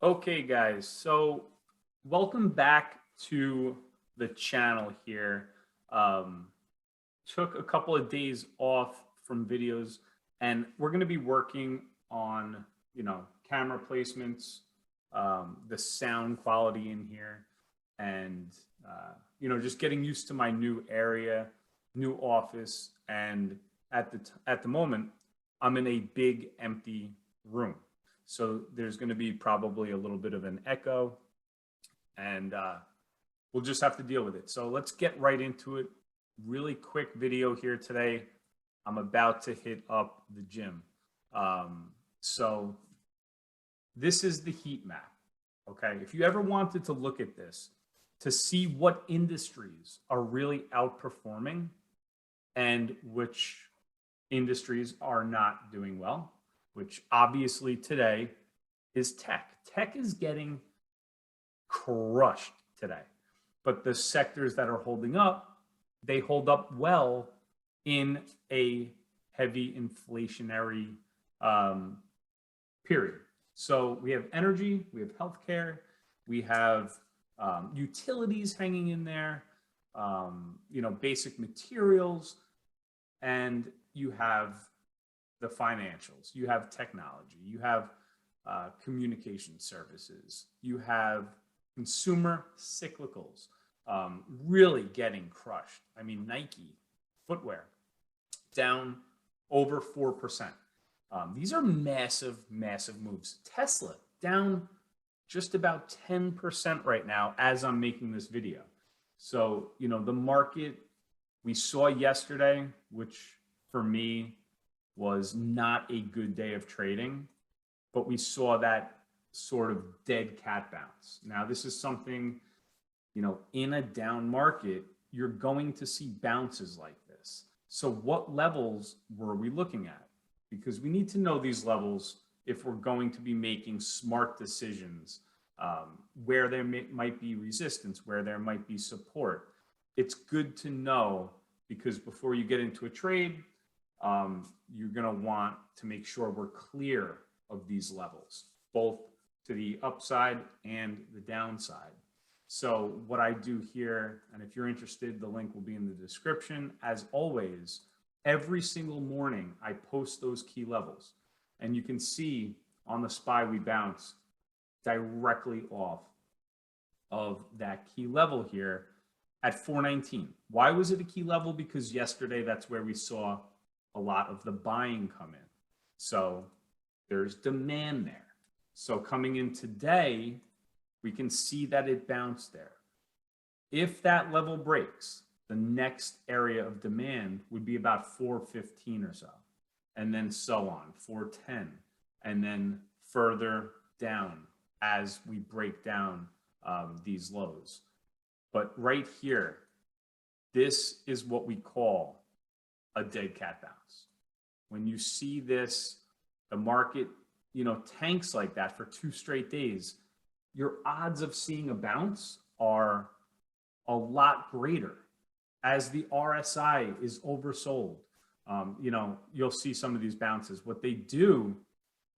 Okay, guys, so welcome back to the channel here. Um, Took a couple of days off from videos, and we're going to be working on, camera placements, the sound quality in here, and, just getting used to my new area, new office, and at the moment, I'm in a big empty room. So there's going to be probably a little bit of an echo, and we'll just have to deal with it. So let's get right into it. Really quick video here today. I'm about to hit up the gym. So this is the heat map. Okay. If you ever wanted to look at this to see what industries are really outperforming and which industries are not doing well, which obviously today is tech. Tech is getting crushed today. But the sectors that are holding up, they hold up well in a heavy inflationary period. So we have energy, we have healthcare, we have utilities hanging in there, basic materials, and you have the financials, you have technology, you have communication services, you have consumer cyclicals really getting crushed. I mean, Nike footwear down over 4%. These are massive, massive moves. Tesla down just about 10% right now as I'm making this video. So, the market we saw yesterday, which for me was not a good day of trading, but we saw that sort of dead cat bounce. Now, this is something, in a down market, you're going to see bounces like this. So what levels were we looking at? Because we need to know these levels if we're going to be making smart decisions, where there might be resistance, where there might be support. It's good to know because before you get into a trade, you're going to want to make sure we're clear of these levels, both to the upside and the downside. So what I do here, and if you're interested, the link will be in the description. As always, every single morning, I post those key levels. And you can see on the SPY, we bounce directly off of that key level here at 419. Why was it a key level? Because yesterday, that's where we saw a lot of the buying come in. So there's demand there. So coming in today, we can see that it bounced there. If that level breaks, the next area of demand would be about 415 or so, and then so on, 410, and then further down as we break down these lows. But right here, this is what we call a dead cat bounce. When you see this, the market, tanks like that for 2 straight days, your odds of seeing a bounce are a lot greater as the RSI is oversold. You'll see some of these bounces. What they do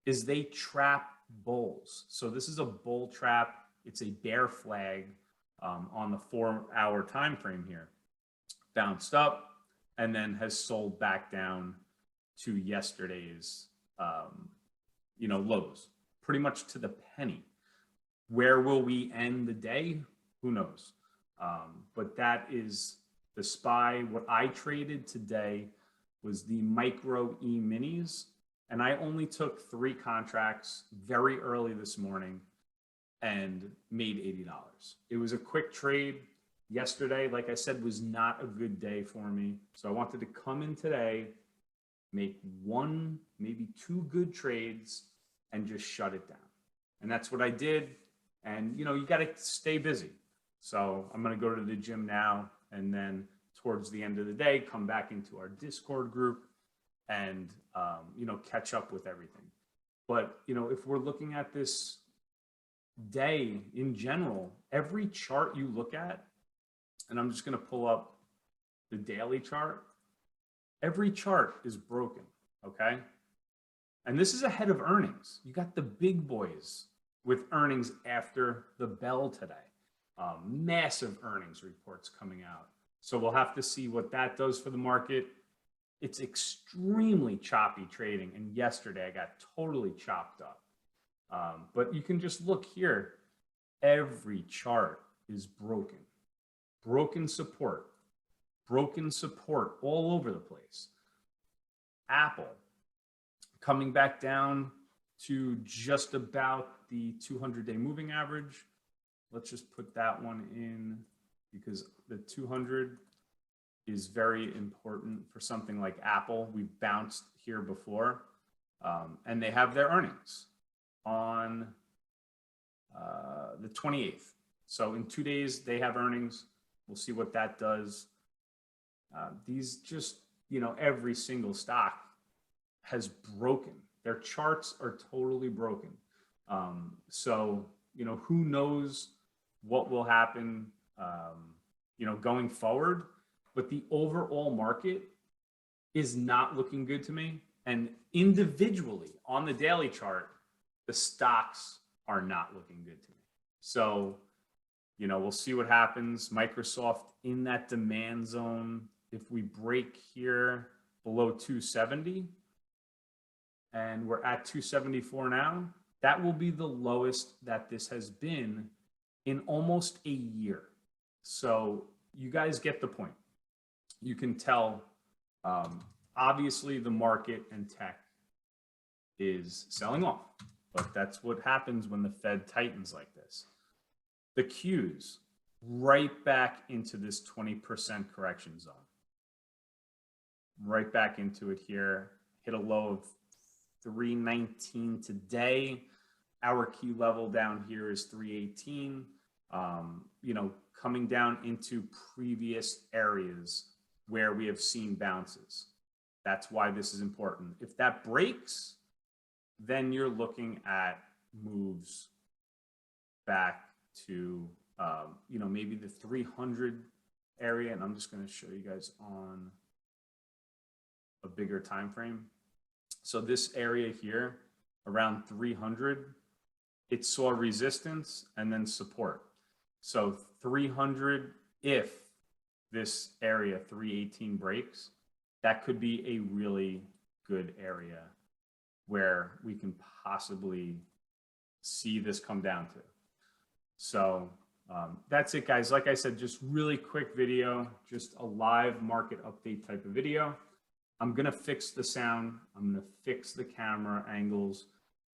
is they trap bulls. So this is a bull trap. It's a bear flag on the 4-hour time frame here. Bounced up and then has sold back down to yesterday's lows, pretty much to the penny. Where will we end the day? Who knows? But that is the SPY. What I traded today was the micro E-minis, and I only took 3 contracts very early this morning and made $80. It was a quick trade. Yesterday, like I said, was not a good day for me. So I wanted to come in today, make 1, maybe 2 good trades, and just shut it down. And that's what I did. And, you got to stay busy. So I'm going to go to the gym now, and then towards the end of the day, come back into our Discord group and, catch up with everything. But, if we're looking at this day in general, every chart you look at, and I'm just going to pull up the daily chart, every chart is broken, okay? And this is ahead of earnings. You got the big boys with earnings after the bell today. Massive earnings reports coming out. So we'll have to see what that does for the market. It's extremely choppy trading. And yesterday I got totally chopped up. But you can just look here. Every chart is broken. Broken support all over the place. Apple coming back down to just about the 200-day moving average. Let's just put that one in because the 200 is very important for something like Apple. We've bounced here before, and they have their earnings on the 28th. So in 2 days, they have earnings. We'll see what that does. These just, every single stock has broken. Their charts are totally broken. So, who knows what will happen, going forward. But the overall market is not looking good to me. And individually on the daily chart, the stocks are not looking good to me. So, we'll see what happens. Microsoft in that demand zone. If we break here below 270 and we're at 274 now, that will be the lowest that this has been in almost a year. So you guys get the point. You can tell, obviously the market and tech is selling off, but that's what happens when the Fed tightens like this. The Qs right back into this 20% correction zone. Right back into it here, hit a low of 319 today. Our key level down here is 318. Coming down into previous areas where we have seen bounces. That's why this is important. If that breaks, then you're looking at moves back to, maybe the 300 area. And I'm just going to show you guys on a bigger time frame. So this area here around 300, it saw resistance and then support. So 300, if this area 318 breaks, that could be a really good area where we can possibly see this come down to. So that's it, guys. Like I said, just really quick video, just a live market update type of video. I'm going to fix the sound. I'm going to fix the camera angles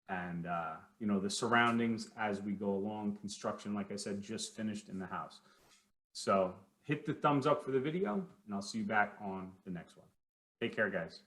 and, the surroundings as we go along. Construction, like I said, just finished in the house. So hit the thumbs up for the video, and I'll see you back on the next one. Take care, guys.